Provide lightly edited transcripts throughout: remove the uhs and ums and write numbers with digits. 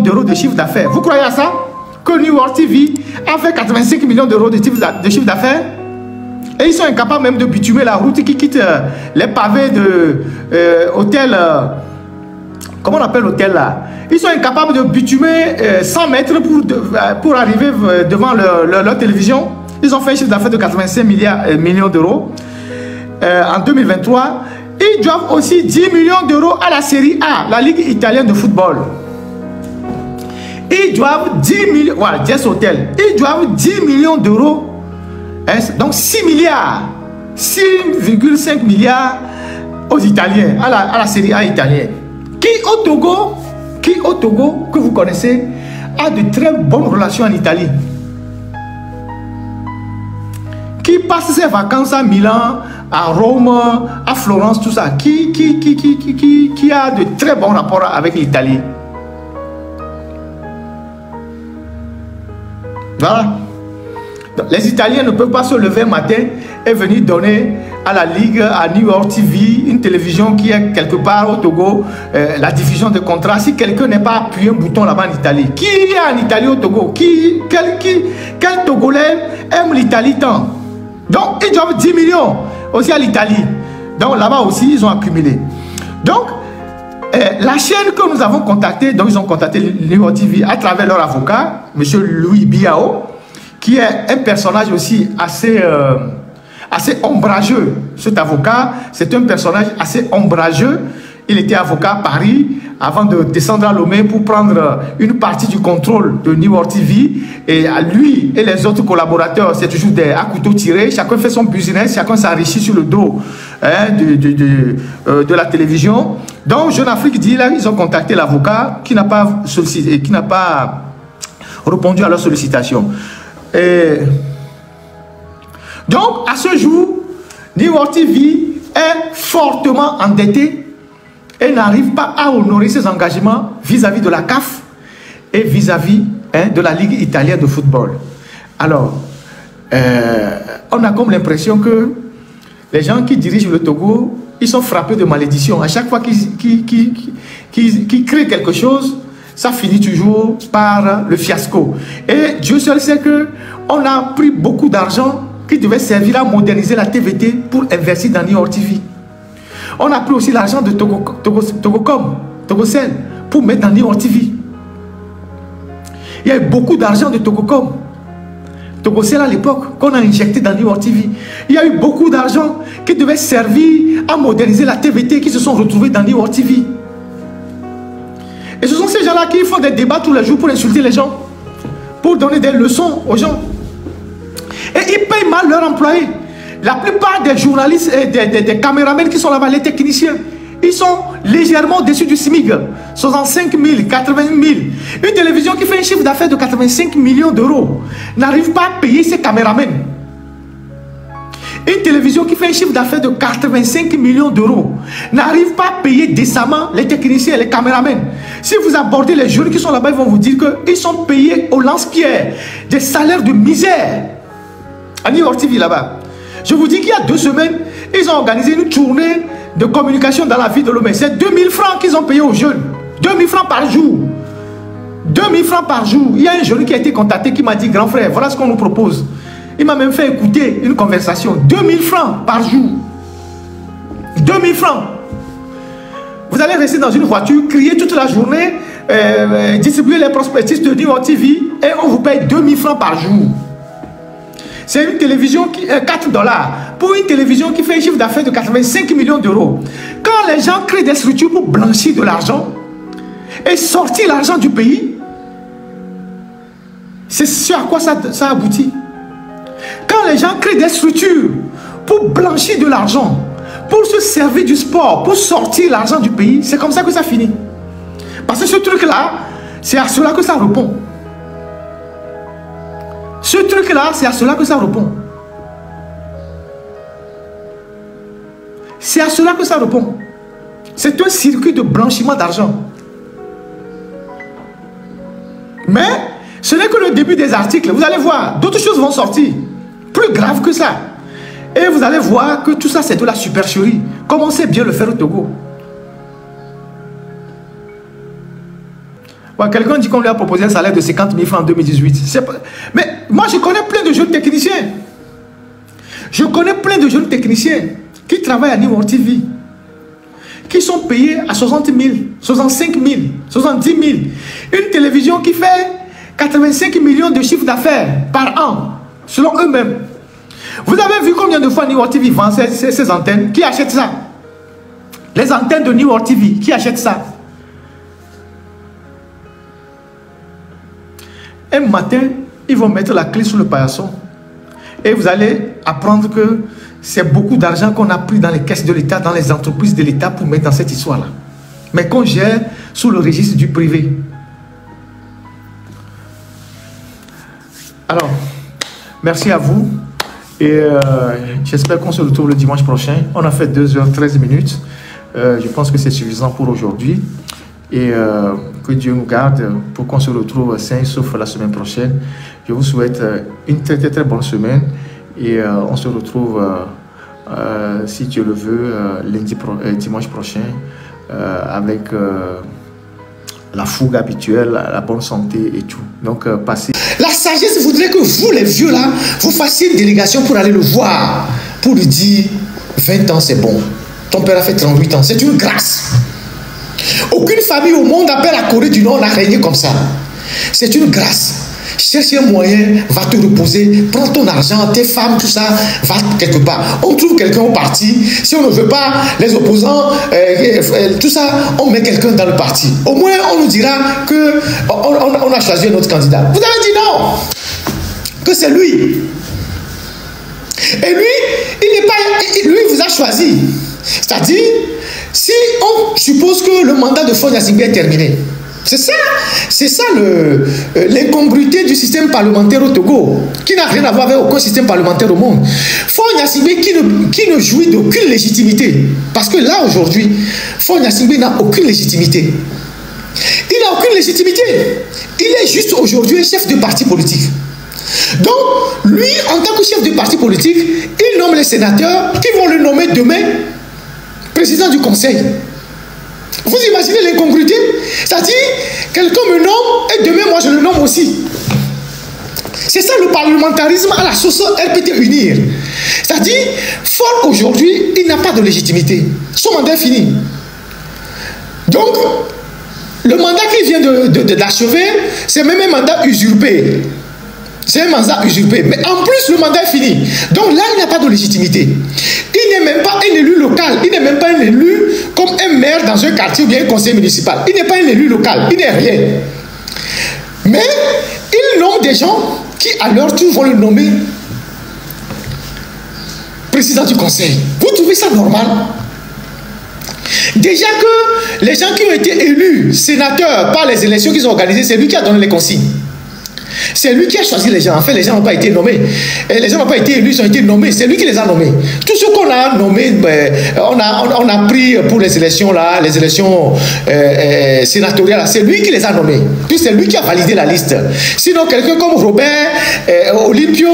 d'euros de chiffre d'affaires. Vous croyez à ça? Que New World TV a fait 85 millions d'euros de chiffre d'affaires? Et ils sont incapables même de bitumer la route qui quitte les pavés de hôtel. Comment on appelle l'hôtel là? Ils sont incapables de bitumer 100 mètres pour arriver devant leur télévision. Ils ont fait un chiffre d'affaires de 85 millions d'euros en 2023. Ils doivent aussi 10 millions d'euros à la Série A, la Ligue italienne de football. Ils doivent 10 millions, voilà, Jess Hotel. Ils doivent 10 millions d'euros, hein, donc 6 milliards, 6,5 milliards aux Italiens, à la Série A italienne. Qui au Togo, que vous connaissez, a de très bonnes relations en Italie. Qui passe ses vacances à Milan, à Rome, à Florence, tout ça. Qui a de très bons rapports avec l'Italie. Voilà. Donc, les Italiens ne peuvent pas se lever un matin et venir donner à la Ligue, à New World TV, une télévision qui est quelque part au Togo, la diffusion de contrats. Si quelqu'un n'est pas appuyé un bouton là-bas en Italie, qui est en Italie au Togo? Quel Togolais aime l'Italie tant? Donc, ils doivent 10 millions aussi à l'Italie. Donc, là-bas aussi, ils ont accumulé. Donc, la chaîne que nous avons contactée, donc ils ont contacté New World TV à travers leur avocat, M. Louis Biao, qui est un personnage aussi assez ombrageux. Cet avocat, c'est un personnage assez ombrageux. Il était avocat à Paris avant de descendre à Lomé pour prendre une partie du contrôle de New World TV. Et à lui et les autres collaborateurs, c'est toujours à couteau tiré. Chacun fait son business, chacun s'enrichit sur le dos, hein, de la télévision. Donc, Jeune Afrique dit, là, ils ont contacté l'avocat qui n'a pas sollicité, qui n'a pas répondu à leur sollicitation. Donc, à ce jour, New World TV est fortement endetté et n'arrive pas à honorer ses engagements vis-à-vis de la CAF et vis-à-vis de la Ligue italienne de football. Alors, on a comme l'impression que les gens qui dirigent le Togo, ils sont frappés de malédiction. À chaque fois qu'ils créent quelque chose, ça finit toujours par le fiasco. Et Dieu seul sait qu'on a pris beaucoup d'argent qui devait servir à moderniser la TVT pour investir dans New World TV. On a pris aussi l'argent de Togocel pour mettre dans New World TV. Il y a eu beaucoup d'argent de Togocom, Togocel à l'époque, qu'on a injecté dans New World TV. Il y a eu beaucoup d'argent qui devait servir à moderniser la TVT qui se sont retrouvés dans New World TV. Et ce sont ces gens-là qui font des débats tous les jours pour insulter les gens, pour donner des leçons aux gens. Et ils payent mal leurs employés. La plupart des journalistes et des caméramans qui sont là-bas, les techniciens, ils sont légèrement au-dessus du SMIC. 65 000, 80 000. Une télévision qui fait un chiffre d'affaires de 85 millions d'euros n'arrive pas à payer ses caméramans. Une télévision qui fait un chiffre d'affaires de 85 millions d'euros n'arrive pas à payer décemment les techniciens et les caméramans. Si vous abordez les jeunes qui sont là-bas, ils vont vous dire qu'ils sont payés au lance-pierre, des salaires de misère. À New York TV là-bas. Je vous dis qu'il y a 2 semaines, ils ont organisé une tournée de communication dans la ville de Lomé. C'est 2000 francs qu'ils ont payé aux jeunes. 2000 francs par jour. 2000 francs par jour. Il y a un jeune qui a été contacté qui m'a dit, grand frère, voilà ce qu'on nous propose. Il m'a même fait écouter une conversation. 2000 francs par jour. 2000 francs. Vous allez rester dans une voiture, crier toute la journée, distribuer les prospectus de New World TV et on vous paye 2000 francs par jour. C'est une télévision qui est 4 $. Pour une télévision qui fait un chiffre d'affaires de 85 millions d'euros. Quand les gens créent des structures pour blanchir de l'argent et sortir l'argent du pays, c'est ce à quoi ça aboutit. Quand les gens créent des structures pour blanchir de l'argent, pour se servir du sport, pour sortir l'argent du pays, c'est comme ça que ça finit. Parce que ce truc-là, c'est à cela que ça répond. Ce truc-là, c'est à cela que ça répond. C'est à cela que ça répond. C'est un circuit de blanchiment d'argent. Mais ce n'est que le début des articles. Vous allez voir, d'autres choses vont sortir. Plus grave que ça. Et vous allez voir que tout ça, c'est de la supercherie. Comme on sait bien le faire au Togo. Ouais, quelqu'un dit qu'on lui a proposé un salaire de 50 000 francs en 2018. Mais moi, je connais plein de jeunes techniciens. Je connais plein de jeunes techniciens qui travaillent à New World TV, qui sont payés à 60 000, 65 000, 70 000. Une télévision qui fait 85 millions de chiffre d'affaires par an, selon eux-mêmes. Vous avez vu combien de fois New World TV vend ces antennes? Qui achète ça? Les antennes de New World TV, qui achètent ça? Un matin, ils vont mettre la clé sur le paillasson. Et vous allez apprendre que c'est beaucoup d'argent qu'on a pris dans les caisses de l'État, dans les entreprises de l'État pour mettre dans cette histoire-là. Mais qu'on gère sous le registre du privé. Alors, merci à vous. Et j'espère qu'on se retrouve le dimanche prochain. On a fait 2h13 minutes. Je pense que c'est suffisant pour aujourd'hui. Et que Dieu nous garde pour qu'on se retrouve sain sauf la semaine prochaine. Je vous souhaite une très bonne semaine. Et on se retrouve, si Dieu le veut, dimanche prochain avec la fougue habituelle, la bonne santé et tout. Donc, passez. La sagesse voudrait que vous, les vieux là, vous fassiez une délégation pour aller le voir, pour lui dire 20 ans c'est bon. Ton père a fait 38 ans. C'est une grâce. Aucune famille au monde, après la Corée du Nord, n'a régné comme ça. C'est une grâce. Cherche un moyen, va te reposer, prends ton argent, tes femmes, tout ça, va quelque part. On trouve quelqu'un au parti. Si on ne veut pas les opposants, tout ça, on met quelqu'un dans le parti. Au moins, on nous dira que on a choisi un autre candidat. Vous avez dit non, que c'est lui. Et lui, lui vous a choisi. C'est-à-dire, si on suppose que le mandat de Faure Gnassingbé est terminé, c'est ça l'incongruité du système parlementaire au Togo, qui n'a rien à voir avec aucun système parlementaire au monde. Faure Gnassingbé qui ne jouit d'aucune légitimité. Parce que là, aujourd'hui, Faure Gnassingbé n'a aucune légitimité. Il n'a aucune légitimité. Il est juste aujourd'hui un chef de parti politique. Donc, lui, en tant que chef de parti politique, il nomme les sénateurs qui vont le nommer demain président du conseil. Vous imaginez l'incongruité? C'est-à-dire, quelqu'un me nomme et demain, moi, je le nomme aussi. C'est ça le parlementarisme à la sauce RPT unir. C'est-à-dire, Faure aujourd'hui, il n'a pas de légitimité. Son mandat est fini. Donc, le mandat qu'il vient d'achever, c'est même un mandat usurpé. C'est un mandat usurpé. Mais en plus, le mandat est fini. Donc là, il n'a pas de légitimité. Il n'est même pas un élu local. Il n'est même pas un élu comme un maire dans un quartier ou bien un conseil municipal. Il n'est pas un élu local. Il n'est rien. Mais il nomme des gens qui, à leur tour, vont le nommer président du conseil. Vous trouvez ça normal? Déjà que les gens qui ont été élus sénateurs par les élections qu'ils ont organisées, c'est lui qui a donné les consignes. C'est lui qui a choisi les gens. En fait, les gens n'ont pas été nommés. Et les gens n'ont pas été élus, ils ont été nommés. C'est lui qui les a nommés. Tout ce qu'on a nommé, on a pris pour les élections là, les élections sénatoriales, c'est lui qui les a nommés. Puis c'est lui qui a validé la liste. Sinon, quelqu'un comme Robert Olympio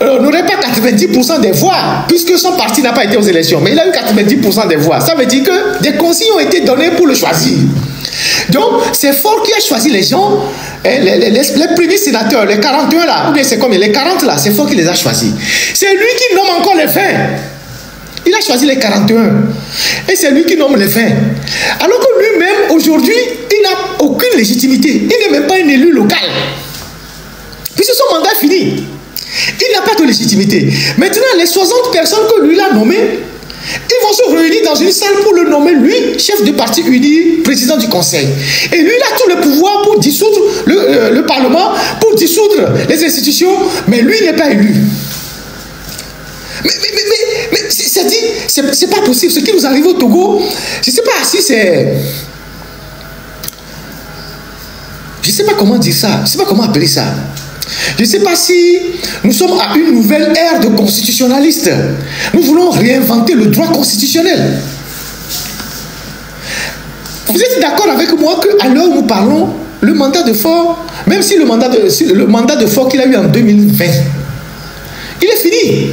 n'aurait pas 90% des voix, puisque son parti n'a pas été aux élections. Mais il a eu 90% des voix. Ça veut dire que des consignes ont été données pour le choisir. Donc, c'est Faure qui a choisi les gens, les premiers sénateurs, les 41 là, ou bien c'est combien? Les 40 là, c'est Faure qui les a choisis. C'est lui qui nomme encore les 20. Il a choisi les 41. Et c'est lui qui nomme les 20. Alors que lui-même, aujourd'hui, il n'a aucune légitimité. Il n'est même pas un élu local. Puisque son mandat est fini. Il n'a pas de légitimité. Maintenant, les 60 personnes que lui a nommées, ils vont se réunir dans une salle pour le nommer, lui, chef de parti uni, président du conseil. Et lui, il a tout le pouvoir pour dissoudre le Parlement, pour dissoudre les institutions, mais lui, il n'est pas élu. Mais c'est pas possible. Ce qui nous arrive au Togo, je ne sais pas si c'est... Je ne sais pas comment dire ça. Je ne sais pas comment appeler ça. Je ne sais pas si nous sommes à une nouvelle ère de constitutionnalistes. Nous voulons réinventer le droit constitutionnel. Vous êtes d'accord avec moi qu'à l'heure où nous parlons, le mandat de Faure, même si le mandat de Faure qu'il a eu en 2020, il est fini.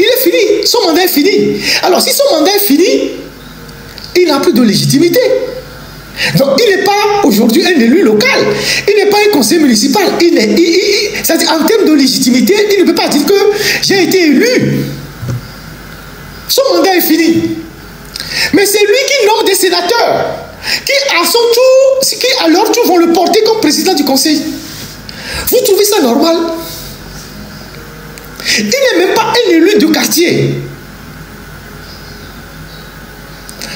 Il est fini. Son mandat est fini. Alors si son mandat est fini, il n'a plus de légitimité. Donc, il n'est pas aujourd'hui un élu local. Il n'est pas un conseiller municipal. C'est-à-dire, en termes de légitimité, il ne peut pas dire que j'ai été élu. Son mandat est fini. Mais c'est lui qui nomme des sénateurs qui, à leur tour, vont le porter comme président du conseil. Vous trouvez ça normal? Il n'est même pas un élu de quartier.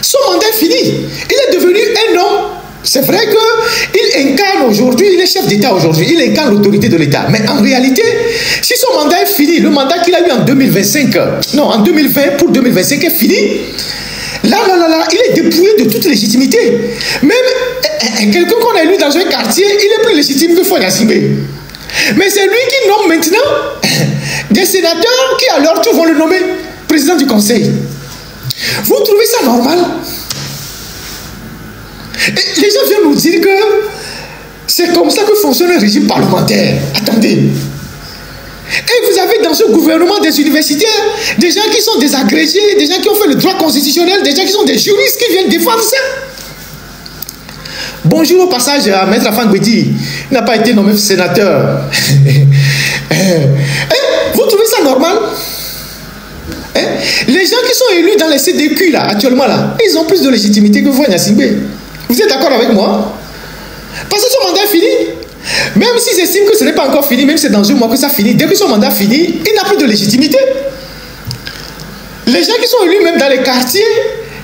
Son mandat est fini. Il est devenu un homme. C'est vrai qu'il incarne aujourd'hui, il est chef d'État aujourd'hui, il incarne l'autorité de l'État. Mais en réalité, si son mandat est fini, le mandat qu'il a eu en 2025, non, en 2020 pour 2025 est fini, là, il est dépouillé de toute légitimité. Même quelqu'un qu'on a élu dans un quartier, il est plus légitime que Foy Nassimbe. Mais c'est lui qui nomme maintenant des sénateurs qui à leur tour vont le nommer président du conseil. Vous trouvez ça normal? Et les gens viennent nous dire que c'est comme ça que fonctionne un régime parlementaire. Attendez. Et vous avez dans ce gouvernement des universitaires, des gens qui sont des agrégés, des gens qui ont fait le droit constitutionnel, des gens qui sont des juristes qui viennent défendre ça. Bonjour au passage à Maître Afan Gwedi. Il n'a pas été nommé sénateur. Vous trouvez ça normal? Les gens qui sont élus dans les CDQ là, actuellement là, ils ont plus de légitimité que Foy Nassimbe. Vous êtes d'accord avec moi? Parce que son mandat est fini. Même s'ils estiment que ce n'est pas encore fini, même si c'est dans un mois que ça finit, dès que son mandat finit, il n'a plus de légitimité. Les gens qui sont élus même dans les quartiers,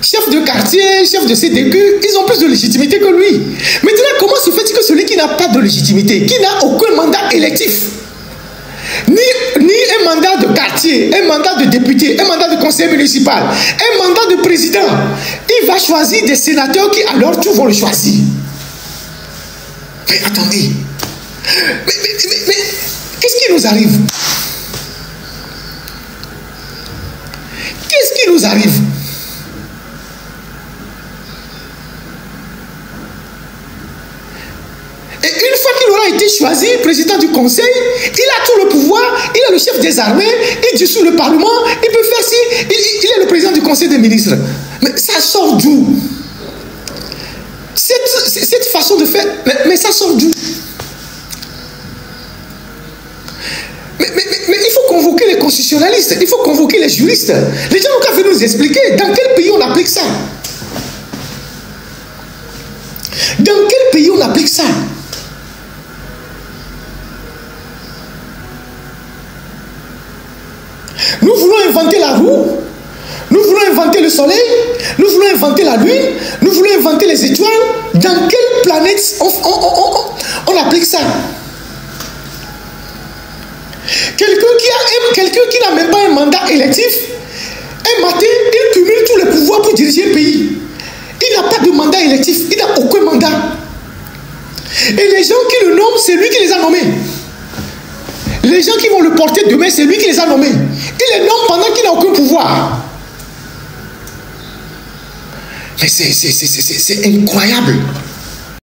chefs de quartier, chefs de CDQ, ils ont plus de légitimité que lui. Maintenant, comment se fait-il que celui qui n'a pas de légitimité, qui n'a aucun mandat électif, ni un mandat de quartier, un mandat de député, un mandat de conseiller municipal, un mandat de président, il va choisir des sénateurs qui à leur tour vont le choisir. Mais attendez, mais qu'est-ce qui nous arrive? Qu'est-ce qui nous arrive? Et une fois qu'il aura été choisi président du conseil, il a tout le pouvoir, il est le chef des armées, il dissout le parlement, il peut faire ci, il est le président du conseil des ministres. Mais ça sort d'où? Cette façon de faire, mais ça sort d'où? Mais il faut convoquer les constitutionnalistes, il faut convoquer les juristes. Les gens n'ont qu'à venir nous expliquer dans quel pays on applique ça. Dans quel pays on applique ça? Nous voulons inventer la roue, nous voulons inventer le soleil, nous voulons inventer la lune, nous voulons inventer les étoiles. Dans quelle planète on applique ça? Quelqu'un qui n'a même pas un mandat électif, un matin, il cumule tous les pouvoirs pour diriger le pays. Il n'a pas de mandat électif, il n'a aucun mandat. Et les gens qui le nomment, c'est lui qui les a nommés. Les gens qui vont le porter demain, c'est lui qui les a nommés. Il les nomme pendant qu'il n'a aucun pouvoir. Mais c'est incroyable.